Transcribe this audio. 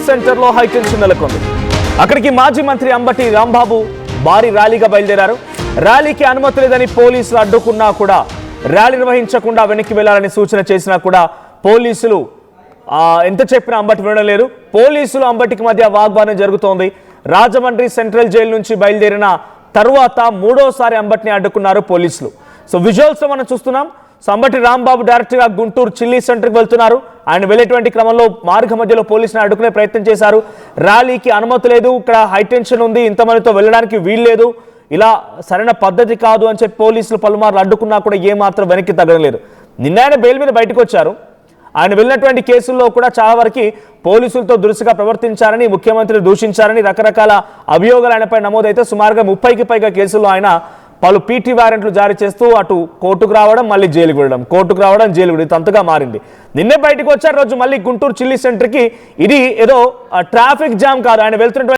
Centre లో high tension నెలకొంది. అక్కడికి మాజీ మంత్రి అంబటి రాంబాబు భారీ ర్యాలీగా బయలుదేరారు. ర్యాలీకి అనుమతి లేదని పోలీసులు అడ్డుకున్నా కూడా, ర్యాలీ నిర్వహించకుండా వెనక్కి వెళ్లాలని సూచన చేసినా కూడా పోలీసులు ఎంత చెప్పినా అంబటి వినడం లేదు. పోలీసులు అంబటికి మధ్య వాగ్వాదం జరుగుతోంది. రాజమండ్రి సెంట్రల్ జైలు నుంచి బయలుదేరిన తర్వాత మూడోసారి అంబటిని అడ్డుకున్నారు పోలీసులు. సో విజువల్స్ లో మనం చూస్తున్నాం. సో అంబటి రాంబాబు డైరెక్ట్ గా గుంటూరు చిల్లీ సెంటర్కి వెళ్తున్నారు. ఆయన వెళ్ళేటువంటి క్రమంలో మార్గ మధ్యలో పోలీసులు అడ్డుకునే ప్రయత్నం చేశారు. ర్యాలీకి అనుమతి లేదు, ఇక్కడ హైటెన్షన్ ఉంది, ఇంతమందితో వెళ్ళడానికి వీల్లేదు, ఇలా సరైన పద్ధతి కాదు అని చెప్పి పోలీసులు పలుమార్లు అడ్డుకున్నా కూడా ఏమాత్రం వెనక్కి తగ్గడం లేదు. నిన్న ఆయన బెయిల్ మీద బయటకు వచ్చారు. ఆయన వెళ్ళినటువంటి కేసుల్లో కూడా చాలా వరకు పోలీసులతో దురుసుగా ప్రవర్తించారని, ముఖ్యమంత్రిని దూషించారని రకరకాల అభియోగాలు ఆయనపై నమోదైతే సుమారుగా 30కి పైగా కేసుల్లో ఆయన పలు పీటీ వారెంట్లు జారీ చేస్తూ అటు కోర్టుకు రావడం, మళ్ళీ జైలుకు వెళ్ళడం, కోర్టుకు రావడం, జైలుకు వెళ్ళడం, తంతుగా మారింది. నిన్నే బయటకు వచ్చారు, రోజు మళ్ళీ గుంటూరు చిల్లీ సెంటర్కి. ఇది ఏదో ట్రాఫిక్ జామ్ కాదు, ఆయన వెళ్తున్నటువంటి